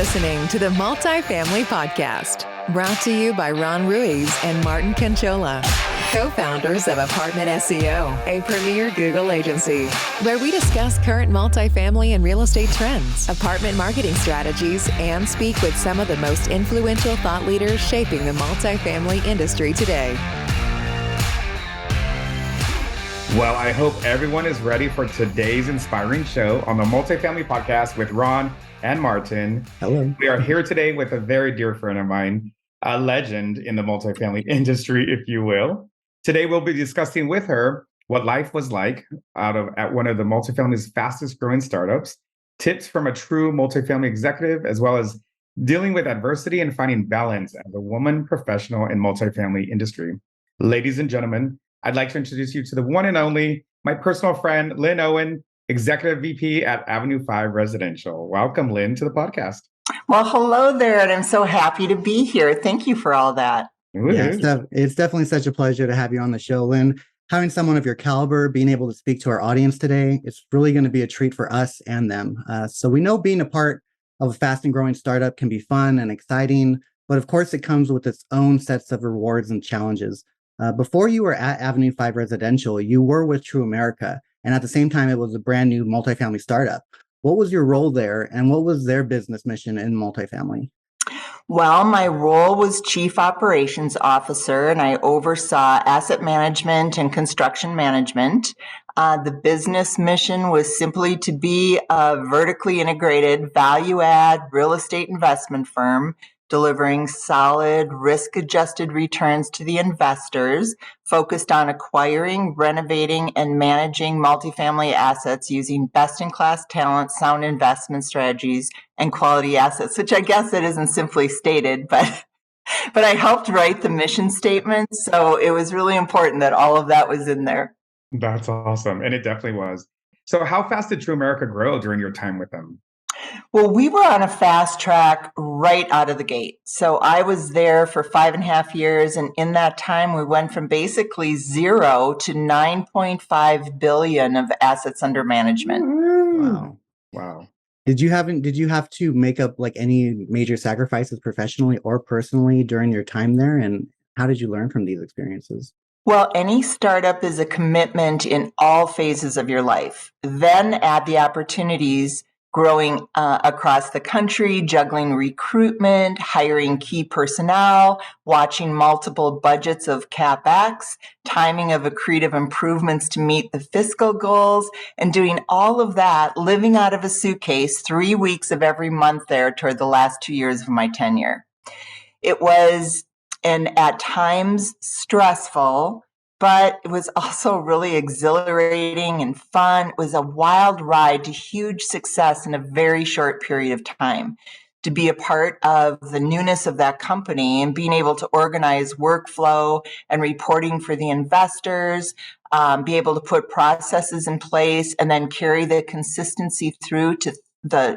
listening to the Multifamily Podcast, brought to you by Ron Ruiz and Martin Canchola, co-founders of ApartmentSEO, a premier Google agency, where we discuss current multifamily and real estate trends, apartment marketing strategies, and speak with some of the most influential thought leaders shaping the multifamily industry today. Well, I hope everyone is ready for today's inspiring show on the Multifamily Podcast with Ron and Martin. Hello. We are here today with a very dear friend of mine, a legend in the multifamily industry, if you will. Today, we'll be discussing with her what life was like at one of the multifamily's fastest growing startups, tips from a true multifamily executive, as well as dealing with adversity and finding balance as a woman professional in multifamily industry. Ladies and gentlemen, I'd like to introduce you to the one and only, my personal friend, Lynn Owen, Executive VP at Avenue 5 Residential. Welcome, Lynn, to the podcast. Well, hello there, and I'm so happy to be here. Thank you for all that. Yeah, it's definitely such a pleasure to have you on the show, Lynn. Having someone of your caliber, being able to speak to our audience today, it's really going to be a treat for us and them. So we know being a part of a fast and growing startup can be fun and exciting, but of course it comes with its own sets of rewards and challenges. Before you were at Avenue 5 Residential, you were with True America, and at the same time, it was a brand new multifamily startup. What was your role there, and what was their business mission in multifamily? Well, my role was Chief Operations Officer, and I oversaw asset management and construction management. The business mission was simply to be a vertically integrated value-add real estate investment firm, delivering solid risk-adjusted returns to the investors, focused on acquiring, renovating, and managing multifamily assets using best-in-class talent, sound investment strategies, and quality assets, which I guess it isn't simply stated, but I helped write the mission statement, so it was really important that all of that was in there. That's awesome, and it definitely was. So how fast did True America grow during your time with them? Well, we were on a fast track right out of the gate. So I was there for 5.5 years. And in that time, we went from basically zero to 9.5 billion of assets under management. Wow. Did you have to make up like any major sacrifices professionally or personally during your time there? And how did you learn from these experiences? Well, any startup is a commitment in all phases of your life. Then add the opportunities growing across the country, juggling recruitment, hiring key personnel, watching multiple budgets of CapEx, timing of accretive improvements to meet the fiscal goals, and doing all of that, living out of a suitcase 3 weeks of every month there toward the last 2 years of my tenure. It was, and at times, stressful, but it was also really exhilarating and fun. It was a wild ride to huge success in a very short period of time. To be a part of the newness of that company and being able to organize workflow and reporting for the investors, be able to put processes in place and then carry the consistency through to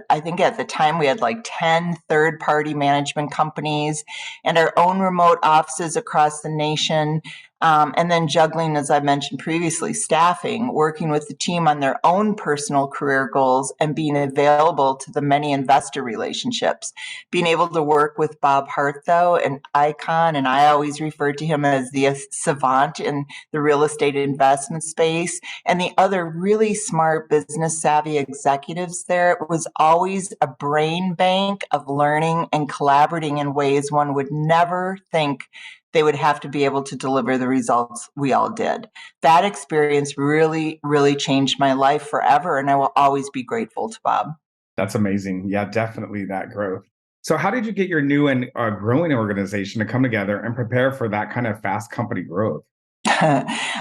I think at the time we had like 10 third-party management companies and our own remote offices across the nation. And then juggling, as I mentioned previously, staffing, working with the team on their own personal career goals and being available to the many investor relationships. Being able to work with Bob Hart, though, an icon, and I always refer to him as the savant in the real estate investment space, and the other really smart business savvy executives there. It was always a brain bank of learning and collaborating in ways one would never think they would have to be able to deliver the results we all did. That experience really, really changed my life forever, and I will always be grateful to Bob. That's amazing. Yeah, definitely that growth. So how did you get your new and growing organization to come together and prepare for that kind of fast company growth?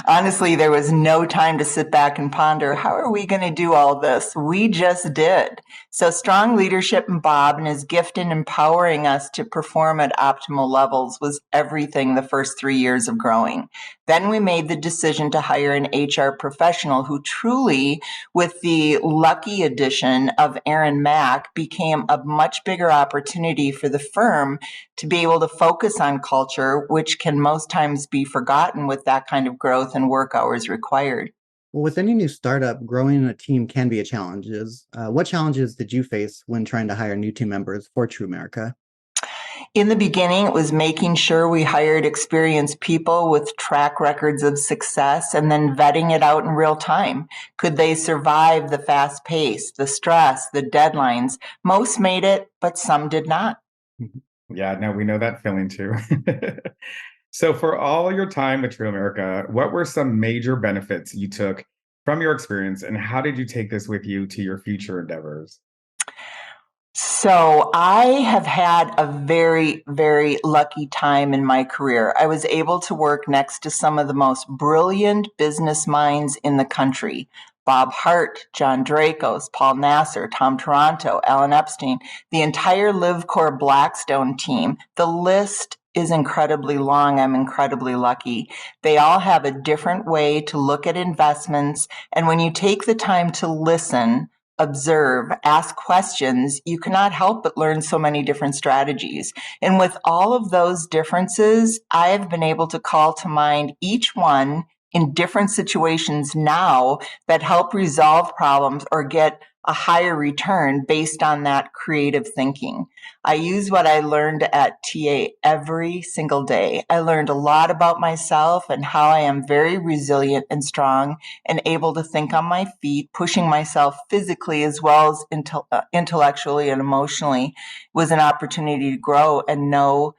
Honestly, there was no time to sit back and ponder, how are we going to do all this? We just did. So strong leadership in Bob and his gift in empowering us to perform at optimal levels was everything the first 3 years of growing. Then we made the decision to hire an HR professional who truly, with the lucky addition of Aaron Mack, became a much bigger opportunity for the firm to be able to focus on culture, which can most times be forgotten with that kind of growth and work hours required. Well, with any new startup, growing a team can be a challenge. What challenges did you face when trying to hire new team members for True America? In the beginning, it was making sure we hired experienced people with track records of success and then vetting it out in real time. Could they survive the fast pace, the stress, the deadlines? Most made it, but some did not. Yeah, no, we know that feeling too. So, for all your time with True America, what were some major benefits you took from your experience, and how did you take this with you to your future endeavors? So I have had a very, very lucky time in my career. I was able to work next to some of the most brilliant business minds in the country. Bob Hart, John Dracos, Paul Nasser, Tom Toronto, Alan Epstein, the entire LiveCore Blackstone team. The list is incredibly long. I'm incredibly lucky. They all have a different way to look at investments. And when you take the time to listen, observe, ask questions, you cannot help but learn so many different strategies. And with all of those differences, I have been able to call to mind each one in different situations now that help resolve problems or get a higher return based on that creative thinking. I use what I learned at TA every single day. I learned a lot about myself and how I am very resilient and strong and able to think on my feet, pushing myself physically as well as intellectually and emotionally was an opportunity to grow and know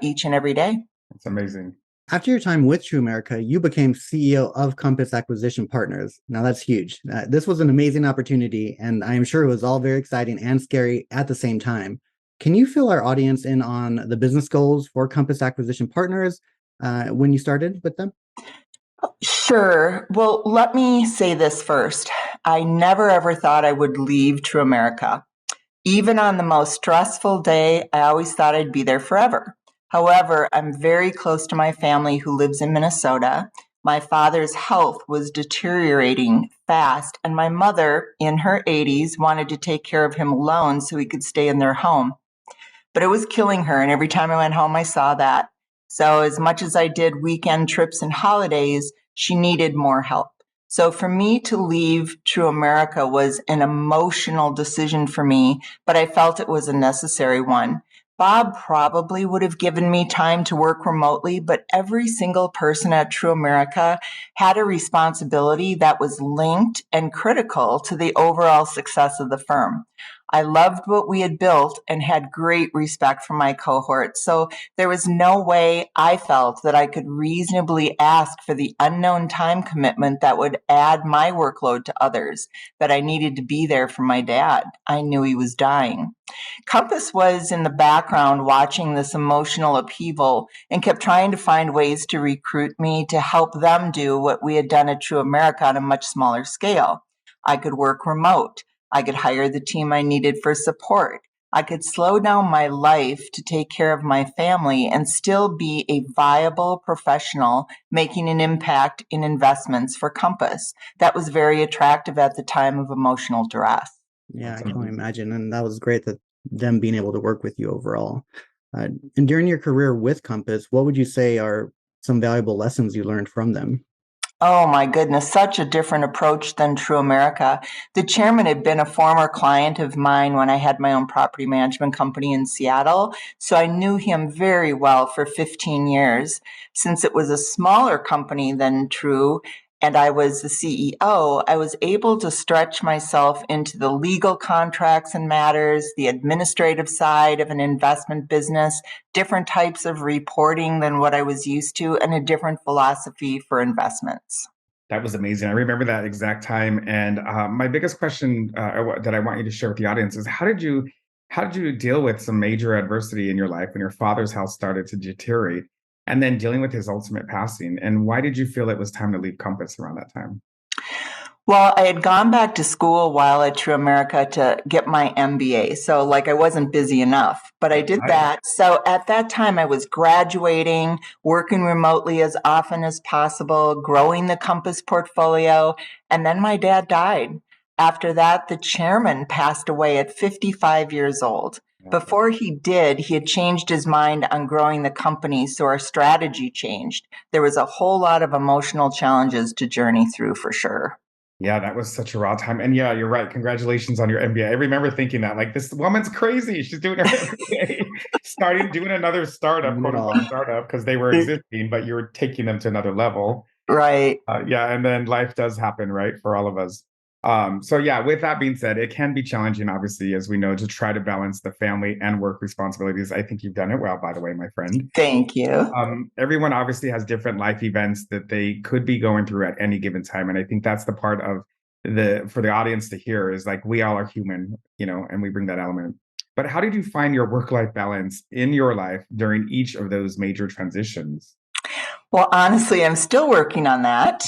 each and every day. It's amazing. After your time with True America, you became CEO of Compass Acquisition Partners. Now that's huge. This was an amazing opportunity, and I am sure it was all very exciting and scary at the same time. Can you fill our audience in on the business goals for Compass Acquisition Partners when you started with them? Sure. Well, let me say this first. I never ever thought I would leave True America. Even on the most stressful day, I always thought I'd be there forever. However, I'm very close to my family who lives in Minnesota. My father's health was deteriorating fast, and my mother, in her 80s, wanted to take care of him alone so he could stay in their home. But it was killing her, and every time I went home, I saw that. So as much as I did weekend trips and holidays, she needed more help. So for me to leave True America was an emotional decision for me, but I felt it was a necessary one. Bob probably would have given me time to work remotely, but every single person at True America had a responsibility that was linked and critical to the overall success of the firm. I loved what we had built and had great respect for my cohort. So there was no way I felt that I could reasonably ask for the unknown time commitment that would add my workload to others, that I needed to be there for my dad. I knew he was dying. Compass was in the background watching this emotional upheaval and kept trying to find ways to recruit me to help them do what we had done at True America on a much smaller scale. I could work remote. I could hire the team I needed for support. I could slow down my life to take care of my family and still be a viable professional making an impact in investments for Compass. That was very attractive at the time of emotional duress. Yeah, I can only imagine. And that was great that them being able to work with you overall. And during your career with Compass, what would you say are some valuable lessons you learned from them? Oh my goodness, such a different approach than True America. The chairman had been a former client of mine when I had my own property management company in Seattle, so I knew him very well for 15 years. Since it was a smaller company than True, and I was the CEO, I was able to stretch myself into the legal contracts and matters, the administrative side of an investment business, different types of reporting than what I was used to, and a different philosophy for investments. That was amazing. I remember that exact time. And my biggest question that I want you to share with the audience is how did you deal with some major adversity in your life when your father's health started to deteriorate, and then dealing with his ultimate passing? And why did you feel it was time to leave Compass around that time? Well, I had gone back to school while at True America to get my MBA. So I wasn't busy enough, but I did that. So at that time I was graduating, working remotely as often as possible, growing the Compass portfolio. And then my dad died. After that, the chairman passed away at 55 years old. Before he did, he had changed his mind on growing the company, so our strategy changed. There was a whole lot of emotional challenges to journey through for sure. Yeah, that was such a raw time. And yeah, you're right. Congratulations on your MBA. I remember thinking that, like, this woman's crazy. She's doing her MBA, doing another startup, quote unquote startup, because they were existing, but you were taking them to another level. Right. Yeah, and then life does happen, right, for all of us. So yeah, with that being said, it can be challenging, obviously, as we know, to try to balance the family and work responsibilities. I think you've done it well, by the way, my friend. Thank you. Everyone obviously has different life events that they could be going through at any given time. And I think that's the part of for the audience to hear is like, we all are human, and we bring that element. But how did you find your work-life balance in your life during each of those major transitions? Well, honestly, I'm still working on that.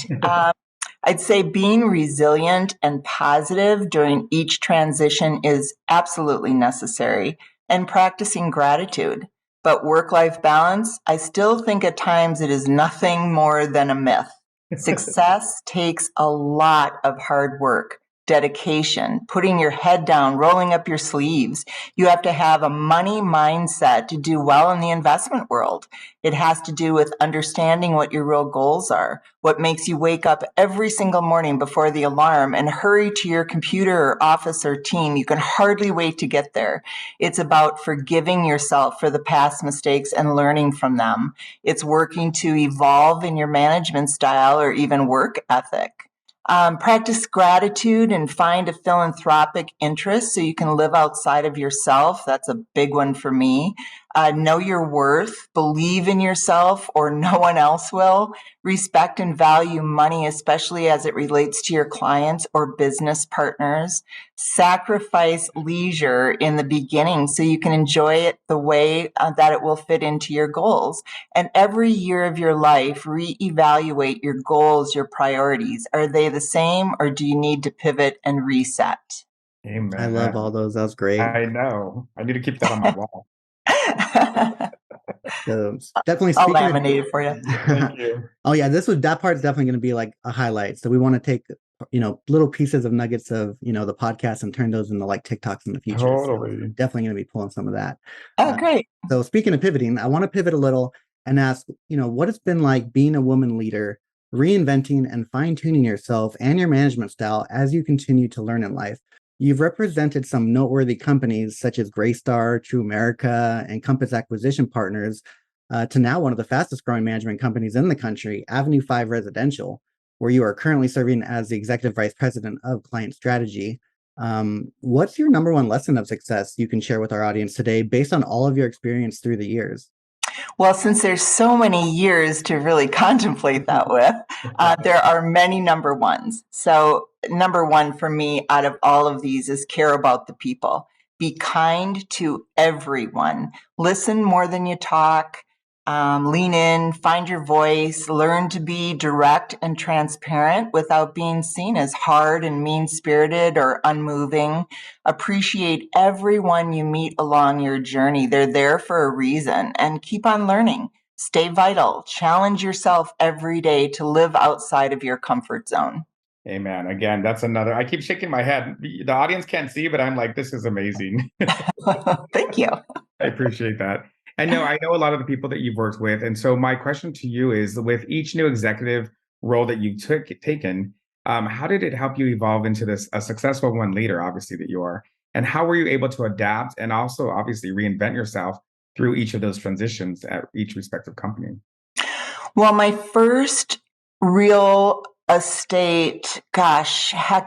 I'd say being resilient and positive during each transition is absolutely necessary, and practicing gratitude. But work-life balance, I still think at times it is nothing more than a myth. Success takes a lot of hard work, dedication, putting your head down, rolling up your sleeves. You have to have a money mindset to do well in the investment world. It has to do with understanding what your real goals are, what makes you wake up every single morning before the alarm and hurry to your computer or office or team. You can hardly wait to get there. It's about forgiving yourself for the past mistakes and learning from them. It's working to evolve in your management style or even work ethic. Practice gratitude and find a philanthropic interest so you can live outside of yourself. That's a big one for me. Know your worth, believe in yourself or no one else will. Respect and value money, especially as it relates to your clients or business partners. Sacrifice leisure in the beginning so you can enjoy it the way that it will fit into your goals. And every year of your life, reevaluate your goals, your priorities. Are they the same or do you need to pivot and reset? Amen. I love all those. That was great. I know. I need to keep that on my wall. So definitely I'll laminate it for you. Thank you. Oh yeah, that part's definitely going to be like a highlight. So we want to take little pieces of nuggets of the podcast and turn those into like TikToks in the future. Totally. So definitely going to be pulling some of that. Oh, great. So speaking of pivoting, I want to pivot a little and ask, what it's been like being a woman leader, reinventing and fine-tuning yourself and your management style as you continue to learn in life. You've represented some noteworthy companies such as Greystar, True America, and Compass Acquisition Partners, to now one of the fastest growing management companies in the country, Avenue 5 Residential, where you are currently serving as the Executive Vice President of Client Strategy. What's your number one lesson of success you can share with our audience today based on all of your experience through the years? Well, since there's so many years to really contemplate that with, there are many number ones. So number one for me out of all of these is care about the people. Be kind to everyone. Listen more than you talk. Lean in, find your voice, learn to be direct and transparent without being seen as hard and mean-spirited or unmoving. Appreciate everyone you meet along your journey. They're there for a reason, and keep on learning. Stay vital. Challenge yourself every day to live outside of your comfort zone. Amen. Again, that's another. I keep shaking my head. The audience can't see, but I'm like, this is amazing. Thank you. I appreciate that. I know a lot of the people that you've worked with. And so my question to you is, with each new executive role that you've taken, how did it help you evolve into a successful one leader, obviously, that you are? And how were you able to adapt and also obviously reinvent yourself through each of those transitions at each respective company? Well, my first real estate,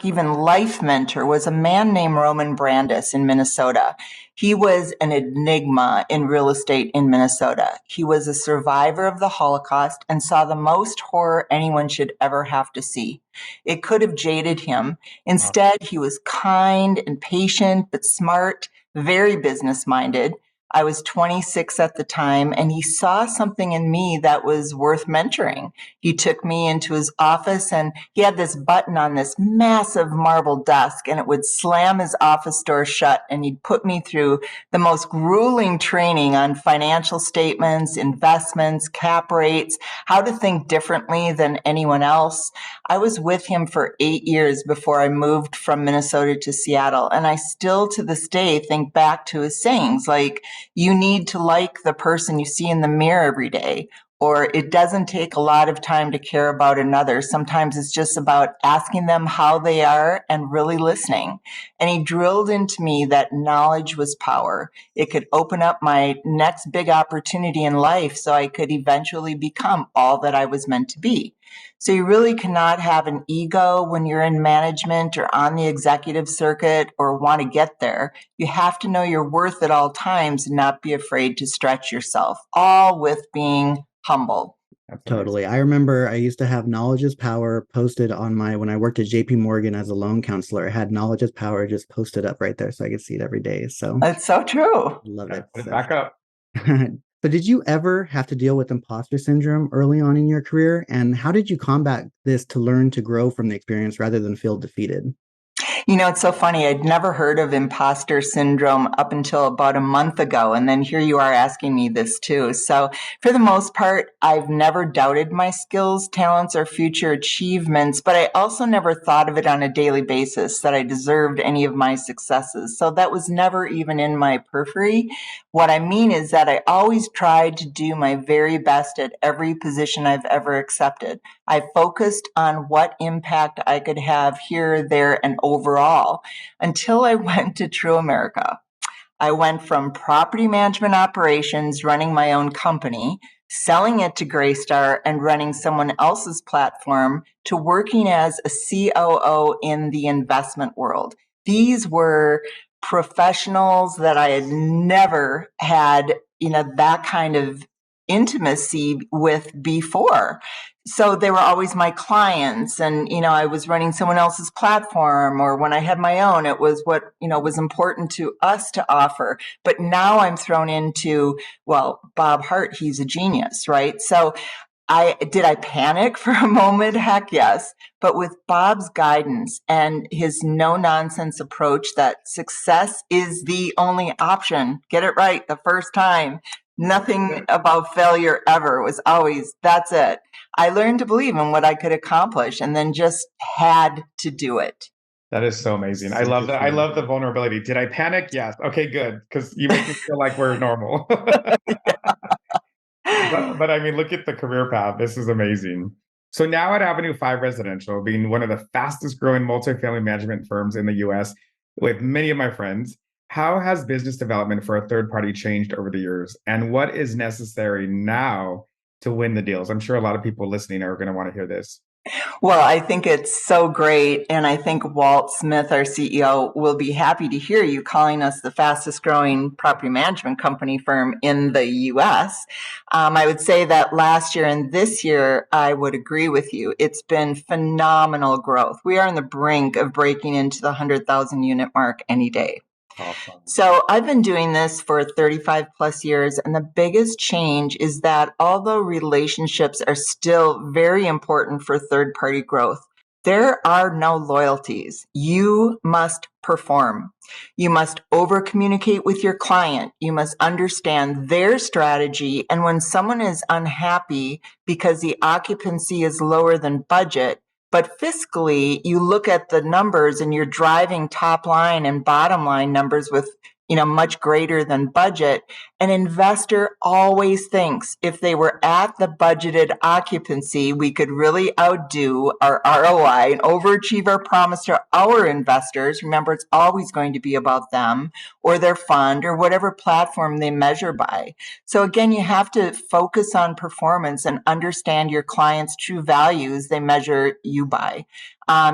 even life mentor was a man named Roman Brandis in Minnesota. He was an enigma in real estate in Minnesota. He was a survivor of the Holocaust and saw the most horror anyone should ever have to see. It could have jaded him. Instead, he was kind and patient, but smart, very business-minded. I was 26 at the time, and he saw something in me that was worth mentoring. He took me into his office, and he had this button on this massive marble desk, and it would slam his office door shut, and he'd put me through the most grueling training on financial statements, investments, cap rates, how to think differently than anyone else. I was with him for 8 years before I moved from Minnesota to Seattle, and I still to this day think back to his sayings like, you need to like the person you see in the mirror every day, or it doesn't take a lot of time to care about another. Sometimes it's just about asking them how they are and really listening. And he drilled into me that knowledge was power. It could open up my next big opportunity in life so I could eventually become all that I was meant to be. So you really cannot have an ego when you're in management or on the executive circuit or want to get there. You have to know your worth at all times and not be afraid to stretch yourself, all with being humble. Totally. I remember I used to have knowledge is power posted on when I worked at JP Morgan as a loan counselor. I had knowledge is power just posted up right there so I could see it every day. So it's so true. Love it. Put it back up. So did you ever have to deal with imposter syndrome early on in your career? And how did you combat this to learn to grow from the experience rather than feel defeated? You know, it's so funny. I'd never heard of imposter syndrome up until about a month ago. And then here you are asking me this too. So for the most part, I've never doubted my skills, talents, or future achievements, but I also never thought of it on a daily basis that I deserved any of my successes. So that was never even in my periphery. What I mean is that I always tried to do my very best at every position I've ever accepted. I focused on what impact I could have here, there, and overall until I went to True America. I went from property management operations, running my own company, selling it to Greystar and running someone else's platform, to working as a COO in the investment world. These were professionals that I had never had, that kind of intimacy with before. So they were always my clients, and, I was running someone else's platform, or when I had my own, it was what, was important to us to offer. But now I'm thrown into, well, Bob Hart, he's a genius, right? So did I panic for a moment? Heck yes. But with Bob's guidance and his no-nonsense approach that success is the only option, get it right the first time. Nothing about failure ever. It was always, that's it. I learned to believe in what I could accomplish and then just had to do it. That is so amazing. I love that. I love the vulnerability. Did I panic? Yes. Okay, good. Because you make me feel like we're normal. But I mean, look at the career path. This is amazing. So now at Avenue 5 Residential, being one of the fastest growing multifamily management firms in the US, with many of my friends, how has business development for a third party changed over the years? And what is necessary now to win the deals? I'm sure a lot of people listening are going to want to hear this. Well, I think it's so great. And I think Walt Smith, our CEO, will be happy to hear you calling us the fastest growing property management company firm in the US. I would say that last year and this year, I would agree with you. It's been phenomenal growth. We are on the brink of breaking into the 100,000 unit mark any day. Awesome. So I've been doing this for 35 plus years, and the biggest change is that although relationships are still very important for third-party growth, there are no loyalties. You must perform. You must over-communicate with your client. You must understand their strategy. And when someone is unhappy because the occupancy is lower than budget, but fiscally, you look at the numbers and you're driving top line and bottom line numbers with, much greater than budget. An investor always thinks if they were at the budgeted occupancy, we could really outdo our ROI and overachieve our promise to our investors. Remember, it's always going to be about them or their fund or whatever platform they measure by. So again, you have to focus on performance and understand your clients' true values they measure you by.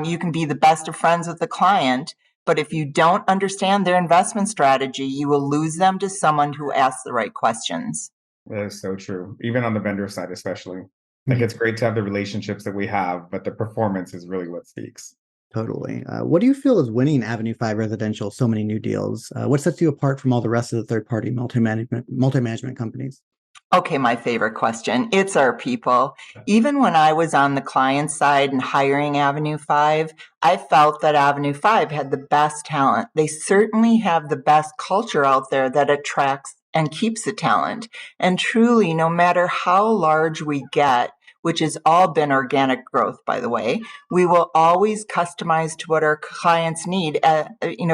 You can be the best of friends with the client, but if you don't understand their investment strategy, you will lose them to someone who asks the right questions. That is so true. Even on the vendor side, especially. Like, it's great to have the relationships that we have, but the performance is really what speaks. Totally. What do you feel is winning Avenue 5 residential so many new deals? What sets you apart from all the rest of the third-party multi-management companies? Okay, my favorite question. It's our people. Even when I was on the client side and hiring Avenue 5, I felt that Avenue 5 had the best talent. They certainly have the best culture out there that attracts and keeps the talent. And truly, no matter how large we get, which has all been organic growth, by the way, we will always customize to what our clients need,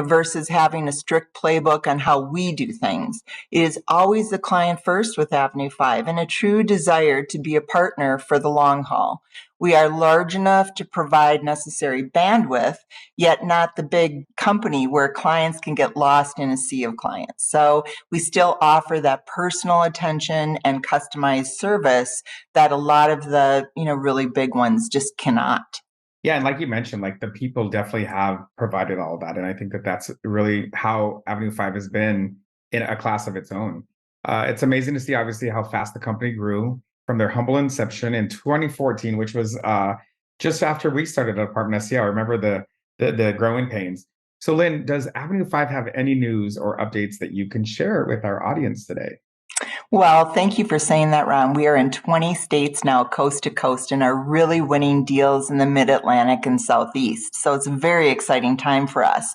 versus having a strict playbook on how we do things. It is always the client first with Avenue 5 and a true desire to be a partner for the long haul. We are large enough to provide necessary bandwidth, yet not the big company where clients can get lost in a sea of clients. So we still offer that personal attention and customized service that a lot of the, really big ones just cannot. Yeah, and like you mentioned, like the people definitely have provided all of that. And I think that that's really how Avenue 5 has been in a class of its own. It's amazing to see, obviously, how fast the company grew from their humble inception in 2014, which was just after we started at Apartment SEO. I remember the growing pains. So Lynn, does Avenue 5 have any news or updates that you can share with our audience today? Well, thank you for saying that, Ron. We are in 20 states now, coast to coast, and are really winning deals in the Mid-Atlantic and Southeast. So it's a very exciting time for us.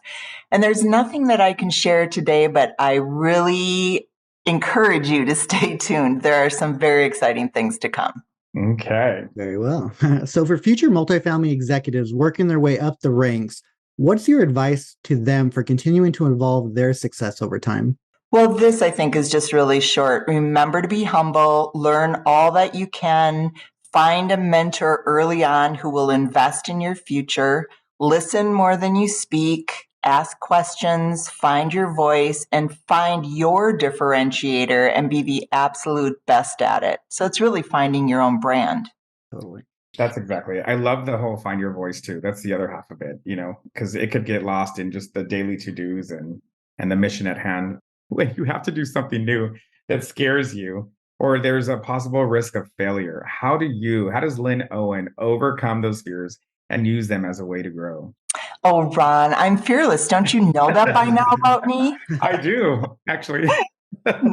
And there's nothing that I can share today, but I really encourage you to stay tuned. There are some very exciting things to come. Okay. Very well. So for future multifamily executives working their way up the ranks, what's your advice to them for continuing to evolve their success over time? Well, this, I think, is just really short. Remember to be humble, learn all that you can, find a mentor early on who will invest in your future, listen more than you speak, ask questions, find your voice, and find your differentiator and be the absolute best at it. So it's really finding your own brand. Totally. That's exactly it. I love the whole find your voice too. That's the other half of it, because it could get lost in just the daily to-dos and the mission at hand. When you have to do something new that scares you, or there's a possible risk of failure, how does Lynn Owen overcome those fears and use them as a way to grow? Oh, Ron, I'm fearless. Don't you know that by now about me? I do, actually.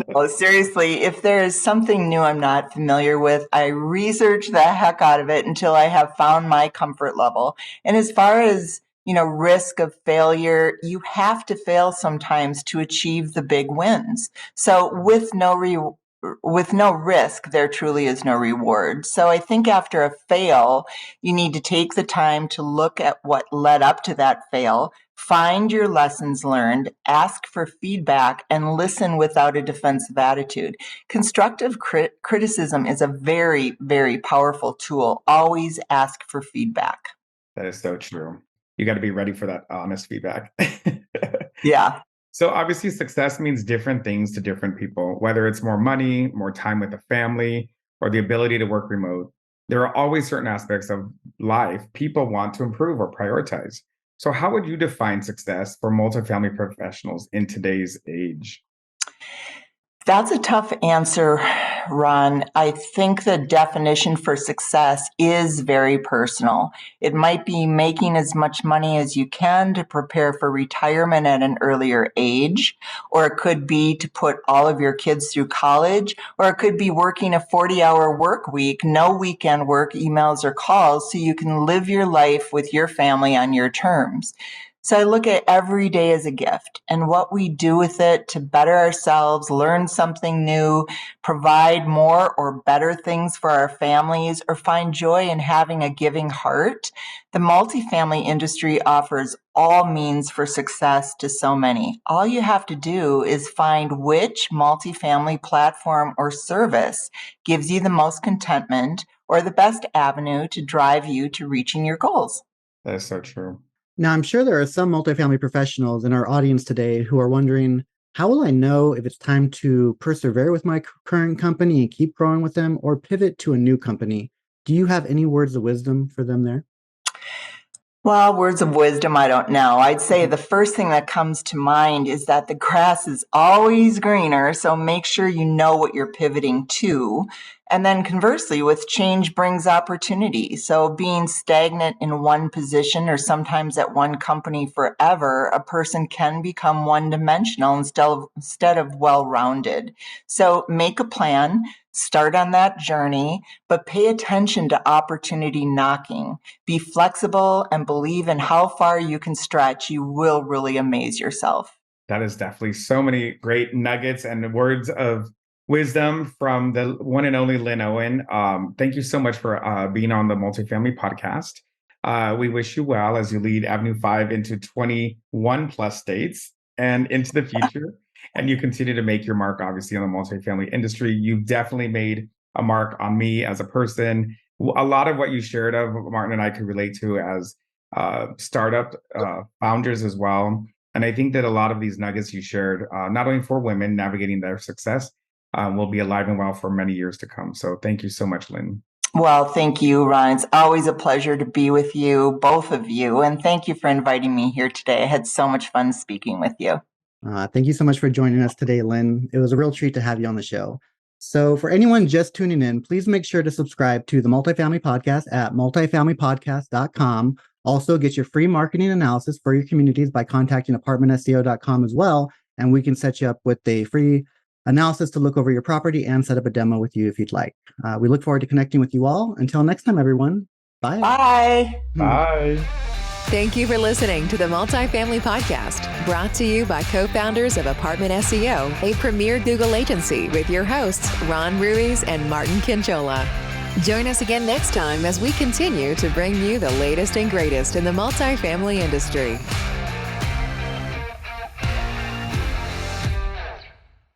No, seriously, if there is something new I'm not familiar with, I research the heck out of it until I have found my comfort level. And as far as risk of failure, you have to fail sometimes to achieve the big wins. So with no risk, there truly is no reward. So I think after a fail, you need to take the time to look at what led up to that fail, find your lessons learned, ask for feedback, and listen without a defensive attitude. Constructive criticism is a very, very powerful tool. Always ask for feedback. That is so true. You got to be ready for that honest feedback. Yeah. So obviously success means different things to different people, whether it's more money, more time with the family, or the ability to work remote. There are always certain aspects of life people want to improve or prioritize. So how would you define success for multifamily professionals in today's age? That's a tough answer, Ron. I think the definition for success is very personal. It might be making as much money as you can to prepare for retirement at an earlier age, or it could be to put all of your kids through college, or it could be working a 40-hour work week, no weekend work, emails, or calls, so you can live your life with your family on your terms. So I look at every day as a gift and what we do with it to better ourselves, learn something new, provide more or better things for our families, or find joy in having a giving heart. The multifamily industry offers all means for success to so many. All you have to do is find which multifamily platform or service gives you the most contentment or the best avenue to drive you to reaching your goals. That is so true. Now, I'm sure there are some multifamily professionals in our audience today who are wondering, how will I know if it's time to persevere with my current company and keep growing with them, or pivot to a new company? Do you have any words of wisdom for them there? Well, words of wisdom, I don't know. I'd say the first thing that comes to mind is that the grass is always greener, so make sure you know what you're pivoting to. And then conversely, with change brings opportunity. So being stagnant in one position or sometimes at one company forever, a person can become one-dimensional instead of well-rounded. So make a plan, start on that journey, but pay attention to opportunity knocking. Be flexible and believe in how far you can stretch. You will really amaze yourself. That is definitely so many great nuggets and words of wisdom from the one and only Lynn Owen. Thank you so much for being on the Multifamily Podcast. We wish you well as you lead Avenue 5 into 21 plus states and into the future. And you continue to make your mark, obviously, on the multifamily industry. You've definitely made a mark on me as a person. A lot of what you shared of Martin and I could relate to as startup founders as well. And I think that a lot of these nuggets you shared, not only for women navigating their success, will be alive and well for many years to come. So thank you so much, Lynn. Well, thank you, Ron. It's always a pleasure to be with you, both of you. And thank you for inviting me here today. I had so much fun speaking with you. Thank you so much for joining us today, Lynn. It was a real treat to have you on the show. So for anyone just tuning in, please make sure to subscribe to the Multifamily Podcast at multifamilypodcast.com. Also, get your free marketing analysis for your communities by contacting apartmentseo.com as well. And we can set you up with a free analysis to look over your property and set up a demo with you if you'd like. We look forward to connecting with you all. Until next time, everyone. Bye. Bye. Bye. Thank you for listening to the Multifamily Podcast, brought to you by co-founders of ApartmentSEO, a premier Google agency, with your hosts, Ron Ruiz and Martin Quinchola. Join us again next time as we continue to bring you the latest and greatest in the multifamily industry.